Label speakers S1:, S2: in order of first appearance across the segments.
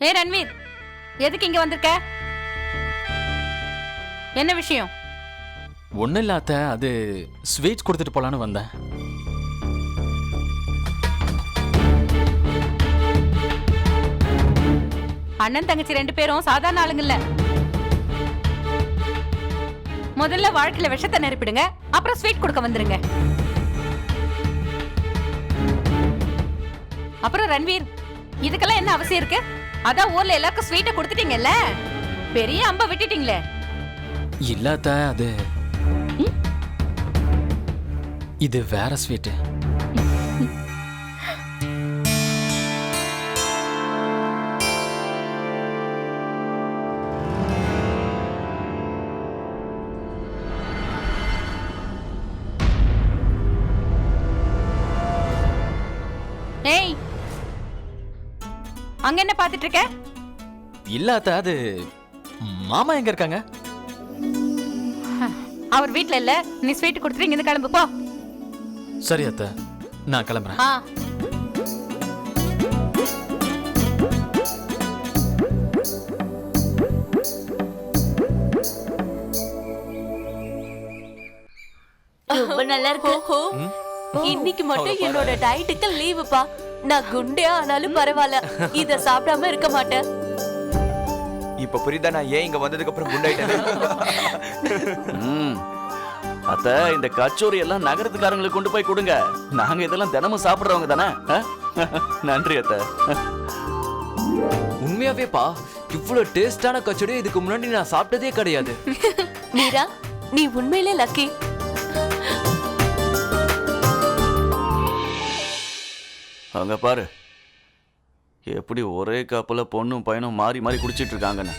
S1: ஏ ரன்வீர், எதுக்கு இங்க வந்திருக்க? என்ன விஷயம்?
S2: ஒன்றும் இல்லாத, அது ஸ்வீட்ஸ் கொடுத்துட்டு போலான்னு வந்தேன்.
S1: அண்ணன் தங்கச்சி 2 பேரும் சாதாரண ஆளுங்க இல்ல. முதல்ல வாழ்க்கையில விஷத்தை நெருப்பிடுங்க, அப்புறம் ஸ்வீட் கொடுக்க வந்துருங்க. அப்புறம் ரன்வீர், இதுக்கெல்லாம் என்ன அவசியம் இருக்கு? அதான் ஊர்ல எல்லாருக்கும் ஸ்வீட்டை கொடுத்துட்டீங்கல்ல, பெரிய அம்ப விட்டுட்டீங்களே.
S2: இல்லாத, அது இது வேற ஸ்வீட்டு.
S1: ஏய், அங்க என்ன பாத்துட்டு இருக்க?
S2: இல்லாத, அது மாமா எங்க இருக்காங்க?
S1: அவர் வீட்ல இல்ல. நீ ஸ்வீட் கொடுத்துட்டு இங்க இருந்து கிளம்பு போ.
S2: சரி அத்தை, நான் கிளம்புறேன்.
S3: ரொம்ப நல்லா இருக்கு. இன்னைக்கு மட்டும் என்னோட டயட்டுக்கு லீவுப்பா. நான் குண்டே ஆனாலும் பரவாயில்ல, இத சாப்பிடாம இருக்க மாட்டேன்.
S4: இப்ப புரியுதா நான் ஏன் இங்க வந்ததுக்கு அப்புறம் குண்டாயிட்டேன்?
S5: அத்த, இந்த கச்சோரி எல்லாம் நகரத்துக்காரங்களுக்கு கொண்டு போய் கொடுங்க. நாங்க இதெல்லாம் தினமும் சாப்பிடுறவங்க தானே. நன்றி அத்த.
S6: உண்மையாவேப்பா, இவ்வளவு டேஸ்டான கச்சோரி இதுக்கு முன்னாடி நான் சாப்பிட்டதே கிடையாது.
S3: மீரா, நீ உண்மையிலே லக்கி.
S5: அங்க பாரு, எப்படி ஒரே கப்பல பொண்ணும் பையனும் மாறி மாறி குடிச்சிட்டு இருக்காங்கன்னு.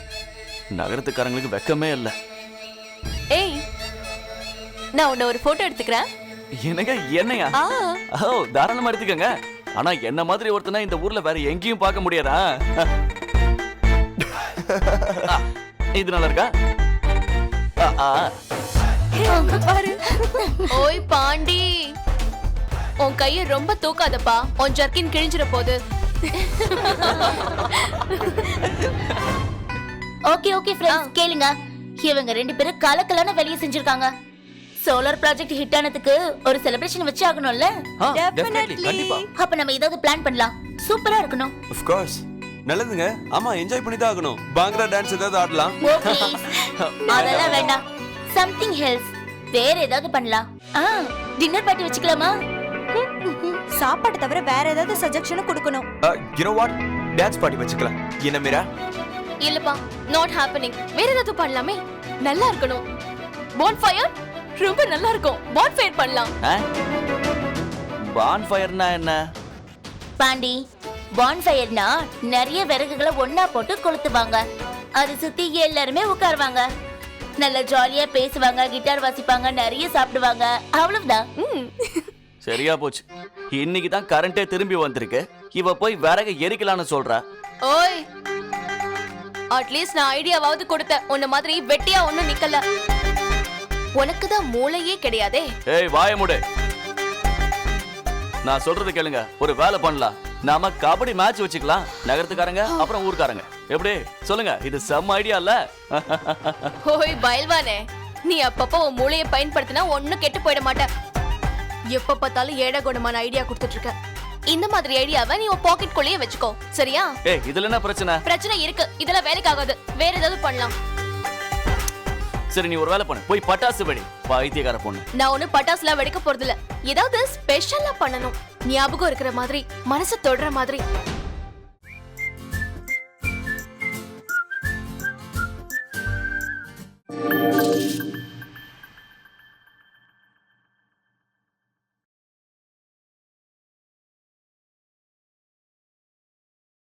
S5: நகரத்துக்காரங்களுக்கு வெக்கமே இல்லை.
S3: ஏய், நான் உன்னை ஒரு போட்டோ எடுத்துக்கிறேன்.
S5: என்னங்க, என்னையா? ஓ, தாராளமா எடுத்துக்கங்க. ஆனா என்ன மாதிரி ஒருத்தனா இந்த ஊர்ல வேற எங்கேயும் பார்க்க முடியாதா? இது நல்லா இருக்கா?
S3: பாரு. ஓய் பாண்டி, உன் கைய ரொம்ப தூக்காதப்பா, உன் ஜர்க்கின் கிழிஞ்சிர போது.
S7: ஓகே ஓகே ஃப்ரெண்ட்ஸ், கேளுங்க. இவங்க 2 பேரும் கலக்கலான வேலையை செஞ்சிருக்காங்க. சோலார் ப்ராஜெக்ட் ஹிட் ஆனதுக்கு ஒரு செலிப்ரேஷன் வச்சு ஆகணும்ல.
S6: கண்டிப்பா.
S7: அப்ப நம்ம ஏதாவது பிளான் பண்ணலாம். சூப்பரா இருக்கணும்.
S4: Of course. நல்லதுங்க. ஆமா, என்ஜாய் பண்ணி தான் ஆகணும். பாங்கரா டான்ஸ் ஏதாவது ஆடலாம்.
S7: ஓகே, அதெல்லாம் வேண்டாம். சம்திங் ஹெல்ஸ், வேற ஏதாவது பண்ணலாம். டின்னர் பார்ட்டி வச்சுக்கலாமா?
S8: சாப்பாடு தவிர வேற ஏதாவது சஜஷன் கொடுக்கணும்.
S4: You know what? Dance party வச்சுக்கலாம். என்ன மீரா?
S3: இல்லப்பா, நாட் ஹேப்பனிங். வேற ஏதாவது பண்ணலாமே. நல்லா இருக்கணும். பான்ஃபயர் ரொம்ப நல்லா இருக்கும். பான்ஃபயர் பண்ணலாம்.
S5: பான்ஃபயர்னா என்ன?
S7: பாண்டி, பான்ஃபயர்னா நிறைய விறகுகளை ஒண்ணா போட்டு கொளுத்துவாங்க. அது சுத்தி எல்லாருமே உட்காருவாங்க. நல்ல ஜாலியா பேசுவாங்க, கிட்டார் வாசிப்பாங்க, நிறைய சாப்பிடுவாங்க. அவ்வளவுதான்.
S5: சரியா போச்சு. இன்னைக்கு தான் கரண்டே திரும்பி வந்திருக்கு. இவ போய் விறகு எரிக்கலான்னு சொல்றா.
S3: ஓய், அட்லீஸ்ட் நான் ஐடியாவாவது கொடுத்தேன். உன்ன மாதிரி வெட்டியா ஒண்ணும் நிக்கல. உனக்கு தான் மூளையே கிடையாதே.
S5: ஏய், வாய மூடு. நான் சொல்றது கேளுங்க. ஒரு வேலை பண்ணலாம். நாம கபடி மேட்ச் வச்சுக்கலாம். நகரத்துக்காரங்க அப்புறம் ஊர்க்காரங்க. எப்படி சொல்லுங்க? இது செம்ம ஐடியா இல்ல?
S3: ஓய் பைல்வானே, நீ அப்பப்போ உன் மூளையை பயன்படுத்தினா ஒன்னும் கெட்டு போயிட மாட்ட. எப்ப பார்த்தாலும் ஏடகுணமான ஐடியா கொடுத்துட்டு இருக்க. இந்த மாதிரி ஐடியாவை நீ உன் பாக்கெட் குள்ளேயே வச்சுக்கோ, சரியா?
S5: ஏய், இதுல என்ன பிரச்சனை?
S3: பிரச்சனை இருக்கு. இதெல்லாம் வேலைக்கு ஆகாது. வேற ஏதாவது பண்ணலாம்.
S5: சரி, நீ ஒரு வேலை பண்ணு. போய் பட்டாசு வெடி. பைத்தியக்கார பொண்ணு.
S3: நான் ஒண்ணு பட்டாசுலாம் வெடிக்க போறது இல்ல. ஏதாவது ஸ்பெஷலா பண்ணணும். ஞாபகம் இருக்கிற மாதிரி, மனசு தொடுற மாதிரி.